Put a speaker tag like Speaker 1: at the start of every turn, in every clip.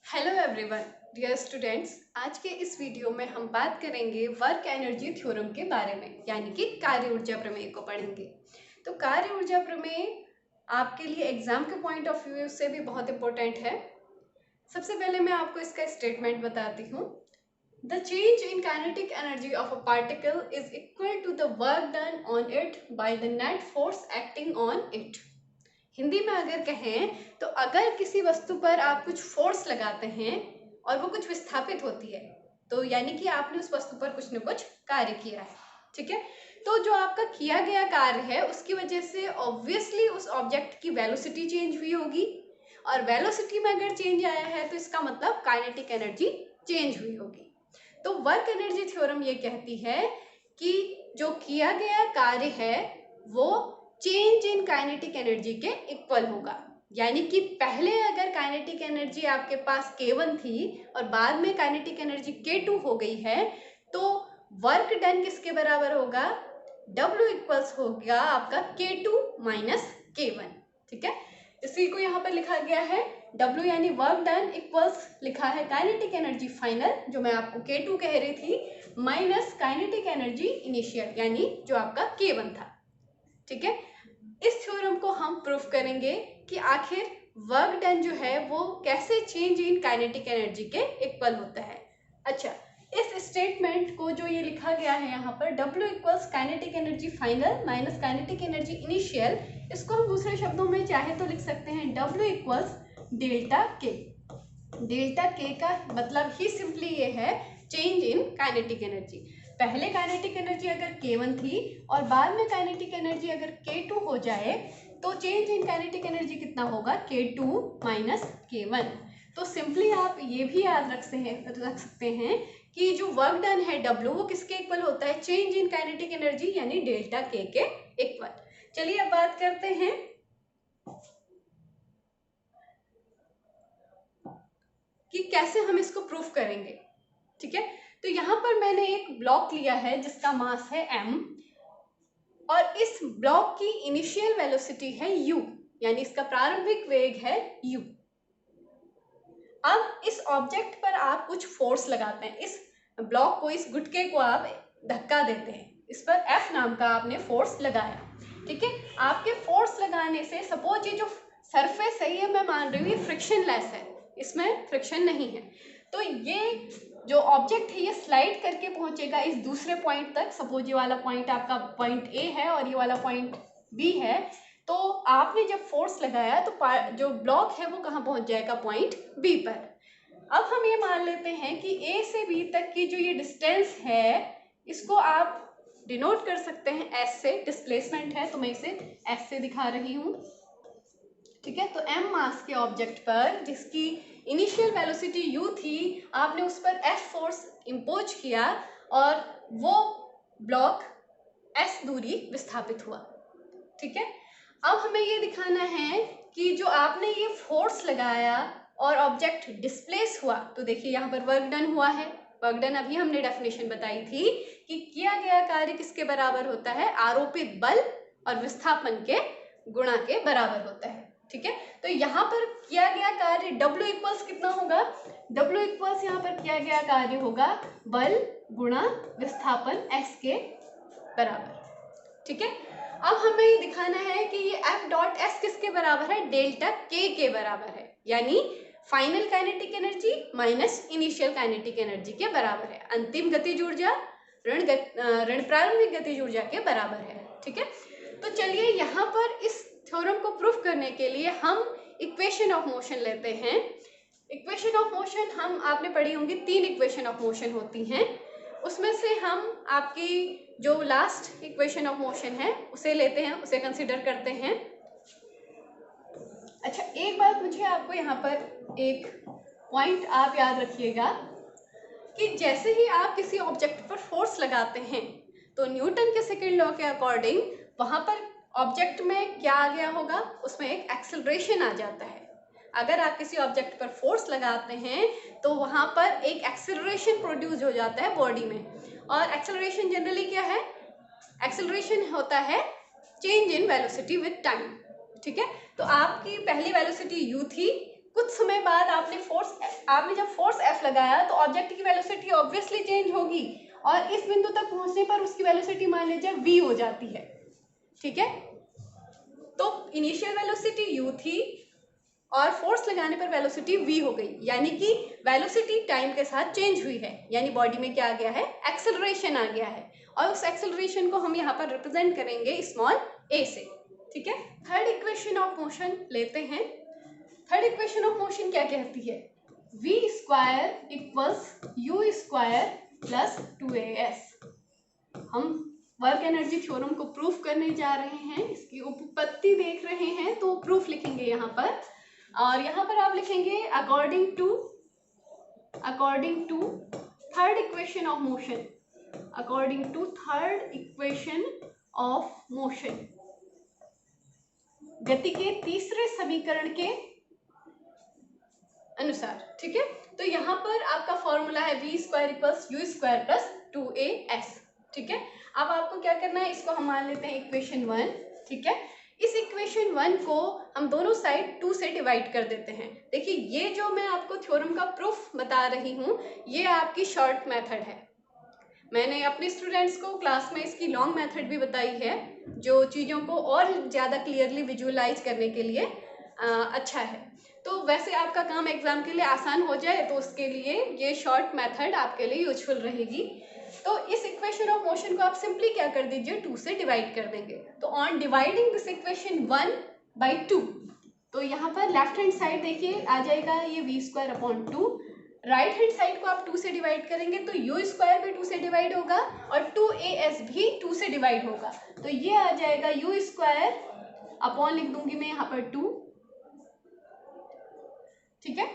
Speaker 1: Hello everyone, dear students. आज के इस वीडियो में हम बात करेंगे वर्क एनर्जी थ्योरम के बारे में, यानी कि कार्य ऊर्जा प्रमेय को पढ़ेंगे। तो कार्य ऊर्जा प्रमेय आपके लिए एग्जाम के पॉइंट ऑफ व्यू से भी बहुत इंपॉर्टेंट है। सबसे पहले मैं आपको इसका स्टेटमेंट बताती हूँ। The change in kinetic energy of a particle is equal to the work done on it by the net force acting on it. Hindi में अगर कहें तो अगर किसी वस्तु पर आप कुछ फोर्स लगाते हैं और वो कुछ विस्थापित होती है, तो यानी कि आपने उस वस्तु पर कुछ न कुछ कार्य किया है। ठीक है, तो जो आपका किया गया कार्य है उसकी वजह से ऑब्वियसली उस ऑब्जेक्ट की वेलोसिटी चेंज हुई होगी, और वेलोसिटी में अगर चेंज आया है तो इसका मतलब काइनेटिक एनर्जी चेंज हुई होगी। तो वर्क एनर्जी थ्योरम ये कहती है कि जो किया गया कार्य है वो चेंज इन काइनेटिक एनर्जी के इक्वल होगा। यानी कि पहले अगर काइनेटिक एनर्जी आपके पास K1 थी और बाद में काइनेटिक एनर्जी K2 हो गई है, तो वर्क डन किसके बराबर होगा? W इक्वल्स होगा आपका K2 माइनस K1। ठीक है, इसी को यहाँ पर लिखा गया है W यानी वर्क डन इक्वल्स लिखा है काइनेटिक एनर्जी फाइनल, जो मैं आपको K2 कह रही थी, माइनस काइनेटिक एनर्जी इनिशियल यानी जो आपका K1 था। ठीक है, इस थ्योरम को हम प्रूफ करेंगे कि आखिर वर्क डन जो है वो कैसे चेंज इन काइनेटिक एनर्जी के इक्वल होता है। अच्छा, इस स्टेटमेंट को जो ये लिखा गया है यहाँ पर W equals kinetic energy final minus kinetic energy initial, इसको हम दूसरे शब्दों में चाहे तो लिख सकते हैं W इक्वल्स डेल्टा के। डेल्टा के का मतलब ही सिंपली ये है चेंज इन काइनेटिक एनर्जी। पहले काइनेटिक एनर्जी अगर K1 थी और बाद में काइनेटिक एनर्जी अगर K2 हो जाए तो चेंज इन काइनेटिक एनर्जी कितना होगा? K2 minus K1। तो सिंपली आप ये भी याद रख सकते हैं कि जो वर्क डन है W वो किसके इक्वल होता है? चेंज इन काइनेटिक एनर्जी यानी डेल्टा K के इक्वल। चलिए अब बात करते हैं कि कैसे हम इसको प्रूफ करेंगे। ठीक है, तो यहाँ पर मैंने एक ब्लॉक लिया है जिसका मास है m, और इस ब्लॉक की इनिशियल वेलोसिटी है u, यानी इसका प्रारंभिक वेग है u। अब इस ऑब्जेक्ट पर आप कुछ फोर्स लगाते हैं, इस ब्लॉक को, इस गुटके को आप धक्का देते हैं, इस पर F नाम का आपने फोर्स लगाया। ठीक है, आपके फोर्स लगाने से सपोज ये जो सरफेस है ये मैं मान रही हूँ ये फ्रिक्शन लेस है, इसमें फ्रिक्शन नहीं है, तो ये जो ऑब्जेक्ट है ये स्लाइड करके पहुंचेगा इस दूसरे पॉइंट तक। सपोज ये वाला पॉइंट आपका पॉइंट A है और ये वाला पॉइंट B है, तो आपने जब फोर्स लगाया तो जो ब्लॉक है वो कहाँ पहुंच जाएगा? पॉइंट B पर। अब हम ये मान लेते हैं कि A से B तक की जो ये डिस्टेंस है इसको आप डिनोट कर सकते हैं S से, डिस्प्लेसमेंट है तो मैं इसे S से दिखा रही हूँ। ठीक है, तो m मास के ऑब्जेक्ट पर जिसकी इनिशियल वेलोसिटी u थी, आपने उस पर F फोर्स इम्पोज किया और वो ब्लॉक s दूरी विस्थापित हुआ। ठीक है, अब हमें ये दिखाना है कि जो आपने ये फोर्स लगाया और ऑब्जेक्ट डिस्प्लेस हुआ, तो देखिए यहाँ पर वर्क डन हुआ है। वर्क डन अभी हमने डेफिनेशन बताई थी कि किया गया कार्य किसके बराबर होता है? आरोपित बल और विस्थापन के गुणा के बराबर होता है। ठीक है, तो यहाँ पर किया गया कार्य W इक्वल्स कितना होगा? W इक्वल्स यहाँ पर किया गया कार्य होगा बल गुणा विस्थापन S के बराबर। ठीक है, अब हमें ये दिखाना है कि ये F डॉट S किसके बराबर है? डेल्टा K के बराबर है, यानी final kinetic energy minus initial kinetic energy के बराबर है। अंतिम गतिज ऊर्जा ऋण प्रारंभिक गतिज ऊर्जा के बराबर है। ठीक है, तो चलिए यहाँ पर इस थ्योरम को प्रूफ करने के लिए हम इक्वेशन ऑफ मोशन लेते हैं। इक्वेशन ऑफ मोशन हम आपने पढ़ी होंगी, 3 इक्वेशन ऑफ मोशन होती हैं, उसमें से हम आपकी जो लास्ट इक्वेशन ऑफ मोशन है उसे लेते हैं, उसे कंसिडर करते हैं। अच्छा, एक बात मुझे आपको यहाँ पर एक पॉइंट आप याद रखिएगा कि जैसे ही आप किसी ऑब्जेक्ट पर फोर्स लगाते हैं तो न्यूटन के सेकेंड लॉ के अकॉर्डिंग वहाँ पर ऑब्जेक्ट में क्या आ गया होगा? उसमें एक एक्सेलरेशन आ जाता है। अगर आप किसी ऑब्जेक्ट पर फोर्स लगाते हैं तो वहाँ पर एक एक्सेलरेशन प्रोड्यूस हो जाता है बॉडी में, और एक्सेलरेशन जनरली क्या है? एक्सेलरेशन होता है change in velocity with time. ठीक है, तो आपकी पहली वेलोसिटी u थी, कुछ समय बाद आपने फोर्स आपने जब फोर्स F लगाया तो ऑब्जेक्ट की वेलोसिटी ऑब्वियसली चेंज होगी और इस बिंदु तक पहुंचने पर उसकी वेलोसिटी मान लीजिए v हो जाती है। ठीक है, तो इनिशियल वेलोसिटी u थी और फोर्स लगाने पर वेलोसिटी v हो गई, यानी कि वेलोसिटी टाइम के साथ चेंज हुई है, यानी बॉडी में क्या आ गया है, एक्सेलरेशन आ गया है और उस एक्सेलरेशन को हम यहाँ पर रिप्रेजेंट करेंगे स्मॉल a से। ठीक है, थर्ड इक्वेशन ऑफ मोशन लेते हैं। थर्ड इक्वेशन ऑफ मोशन क्या कहती है, v square equals u square plus 2as। हम वर्क एनर्जी थ्योरम को प्रूफ करने जा रहे हैं, इसकी उपपत्ति देख रहे हैं तो प्रूफ लिखेंगे यहाँ पर, और यहाँ पर आप लिखेंगे according to third equation of motion, according to third equation of motion, गति के तीसरे समीकरण के अनुसार। ठीक है, तो यहाँ पर आपका फॉर्मूला है v square equals you square plus 2as। ठीक है, अब आपको क्या करना है, इसको हम मान लेते हैं इक्वेशन 1। ठीक है, इस इक्वेशन 1 को हम दोनों साइड 2 से डिवाइड कर देते हैं। देखिए, ये जो मैं आपको थ्योरम का प्रूफ बता रही हूँ ये आपकी शॉर्ट मेथड है। मैंने अपने स्टूडेंट्स को क्लास में इसकी लॉन्ग मेथड भी बताई है, जो चीज़ों को और ज़्यादा क्लियरली विजुअलाइज करने के लिए अच्छा है। तो वैसे आपका काम एग्जाम के लिए आसान हो जाए तो उसके लिए ये शॉर्ट मेथड आपके लिए यूजफुल रहेगी। तो इस इक्वेशन ऑफ मोशन को आप सिंपली क्या कर दीजिए, 2 से डिवाइड कर देंगे। तो ऑन डिवाइडिंग दिस इक्वेशन 1/2, तो यहाँ पर लेफ्ट हैंड साइड देखिए आ जाएगा ये v square upon 2, right hand side को आप 2 से डिवाइड करेंगे तो u स्क्वायर भी 2 से डिवाइड होगा और 2as भी 2 से डिवाइड होगा, तो ये आ जाएगा u स्क्वायर अपॉन, लिख दूंगी मैं यहाँ पर 2। ठीक है,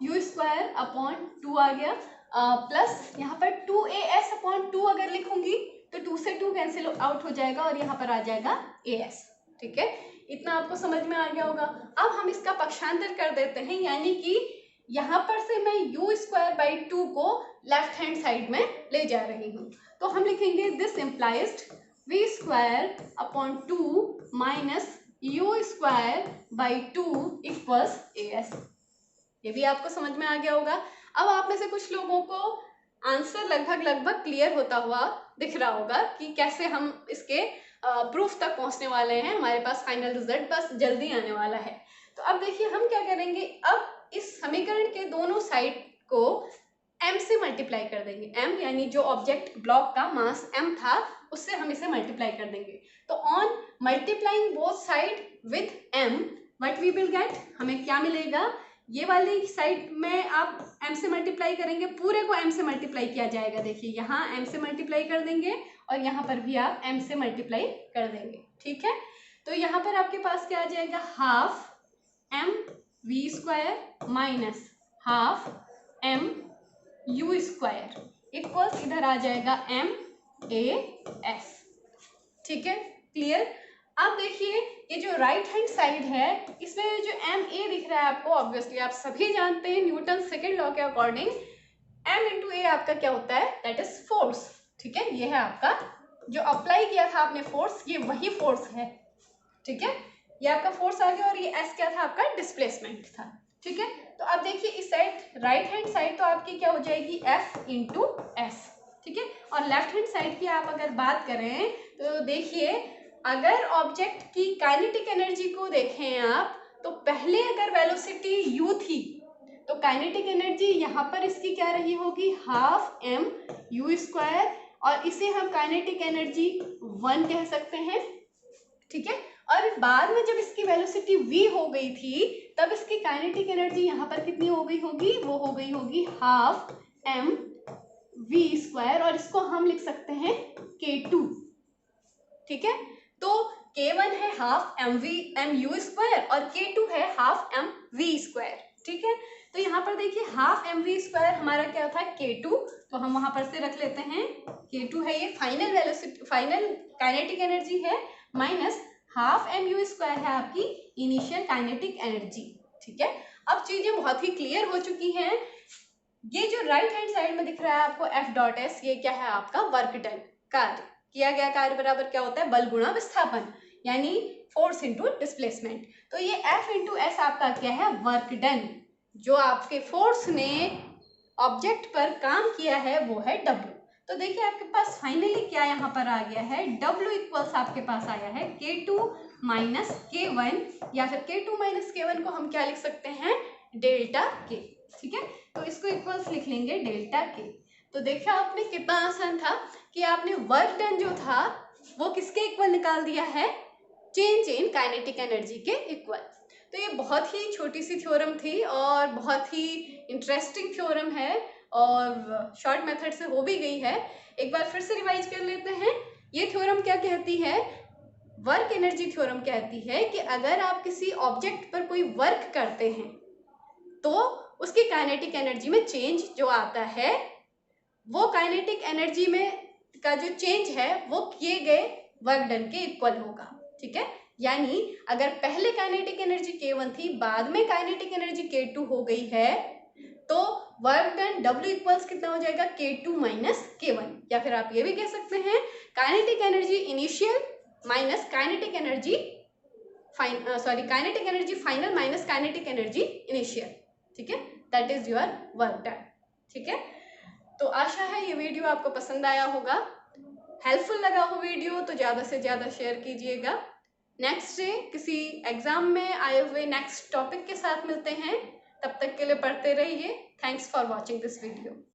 Speaker 1: u स्क्वायर अपॉन 2 आ गया, प्लस यहाँ पर 2as अपॉन 2 अगर लिखूंगी तो 2 से 2 कैंसिल आउट हो जाएगा और यहाँ पर आ जाएगा as। ठीक है, इतना आपको समझ में आ गया होगा। अब हम इसका पक्षांतर कर देते हैं, यानी कि यहाँ पर से मैं u स्क्वायर बाई 2 को लेफ्ट हैंड साइड में ले जा रही हूँ, तो हम लिखेंगे this implies v square upon 2 minus u square by 2 equals as। ये भी आपको समझ में आ गया होगा। अब आप में से कुछ लोगों को आंसर लगभग क्लियर होता हुआ दिख रहा होगा कि कैसे हम इसके प्रूफ तक पहुंचने वाले हैं, हमारे पास फाइनल रिजल्ट बस जल्दी आने वाला है। तो अब देखिए हम क्या करेंगे, अब इस समीकरण के दोनों साइड को m से मल्टीप्लाई कर देंगे। m यानी जो ऑब्जेक्ट ब्लॉक का मास m था उससे हम इसे मल्टीप्लाई कर देंगे। तो on multiplying both side with m what we will get, हमें क्या मिलेगा, ये वाली साइड में आप m से मल्टीप्लाई करेंगे, पूरे को m से मल्टीप्लाई किया जाएगा। देखिए यहाँ m से मल्टीप्लाई कर देंगे और यहाँ पर भी आप m से मल्टीप्लाई कर देंगे। ठीक है, तो यहाँ पर आपके पास क्या आ जाएगा, half m v square minus half m u square equals इधर आ जाएगा m a s। ठीक है, क्लियर। अब देखिए ये जो राइट हैंड साइड है इसमें जो एम ए दिख रहा है आपको, ऑब्वियसली आप सभी जानते हैं न्यूटन सेकेंड लॉ के अकॉर्डिंग एम इंटू ए आपका क्या होता है, दैट इज फोर्स। ठीक है, ये है आपका जो अप्लाई किया था आपने फोर्स, ये वही फोर्स है। ठीक है, ये आपका फोर्स आ गया और ये एस क्या था, आपका डिस्प्लेसमेंट था। ठीक है, तो अब देखिए इस साइड राइट हैंड साइड तो आपकी क्या हो जाएगी, एफ इंटू एस। ठीक है, और लेफ्ट हैंड साइड की आप अगर बात करें तो देखिए अगर ऑब्जेक्ट की काइनेटिक एनर्जी को देखें आप, तो पहले अगर वेलोसिटी u थी तो काइनेटिक एनर्जी यहाँ पर इसकी क्या रही होगी, हाफ m u स्क्वायर, और इसे हम काइनेटिक एनर्जी 1 कह सकते हैं। ठीक है, और बाद में जब इसकी वेलोसिटी v हो गई थी तब इसकी काइनेटिक एनर्जी यहाँ पर कितनी हो गई होगी, वो हो गई होगी हाफ m v स्क्वायर, और इसको हम लिख सकते हैं k2। ठीक है, तो k1 है हाफ m u स्क्वायर और k2 है हाफ m v स्क्वायर। ठीक है, तो यहाँ पर देखिए हाफ m v स्क्वायर हमारा क्या था, k2, तो हम वहां पर से रख लेते हैं k2 है, ये final velocity final kinetic energy है, minus half m u square है आपकी इनिशियल काइनेटिक एनर्जी। ठीक है, अब चीजें बहुत ही क्लियर हो चुकी हैं। ये जो राइट हैंड साइड में दिख रहा है आपको F डॉट S, ये क्या है आपका वर्क डन, कार्य किया गया कार्य बराबर क्या होता है, बल गुणा विस्थापन, यानी फोर्स इंटू डिस्प्लेसमेंट। तो ये F इंटू एस आपका क्या है, वर्क डन। जो आपके फोर्स ने ऑब्जेक्ट पर काम किया है वो है W। तो देखिए आपके पास फाइनली क्या यहाँ पर आ गया है, W इक्वल्स आपके पास आया है K2 माइनस K1, या फिर K2 माइनस K1 को हम क्या लिख सकते हैं, डेल्टा K। ठीक है, तो इसको इक्वल्स लिख लेंगे डेल्टा K। तो देखा आपने कितना आसान था कि आपने वर्क डन जो था वो किसके इक्वल निकाल दिया है, चेंज इन काइनेटिक एनर्जी के इक्वल। तो ये बहुत ही छोटी सी थ्योरम थी और बहुत ही इंटरेस्टिंग थ्योरम है और शॉर्ट मेथड से हो भी गई है। एक बार फिर से रिवाइज कर लेते हैं। ये थ्योरम क्या कहती है, वर्क एनर्जी थ्योरम कहती है कि अगर आप किसी ऑब्जेक्ट पर कोई वर्क करते हैं तो उसकी काइनेटिक एनर्जी में चेंज जो आता है वो काइनेटिक एनर्जी में का जो चेंज है वो किए गए वर्क डन के इक्वल होगा। ठीक है, यानी अगर पहले काइनेटिक एनर्जी K1 थी, बाद में काइनेटिक एनर्जी K2 हो गई है, तो वर्क डन W इक्वल्स कितना हो जाएगा, K2 माइनस K1। या फिर आप ये भी कह सकते हैं kinetic energy initial minus kinetic energy kinetic energy final minus kinetic energy initial. ठीक है, that is your work done. ठीक है, तो आशा है ये वीडियो आपको पसंद आया होगा, हेल्पफुल लगा हो वीडियो तो ज़्यादा से ज़्यादा शेयर कीजिएगा। नेक्स्ट डे किसी एग्जाम में आए हुए नेक्स्ट टॉपिक के साथ मिलते हैं, तब तक के लिए पढ़ते रहिए। Thanks for watching this video.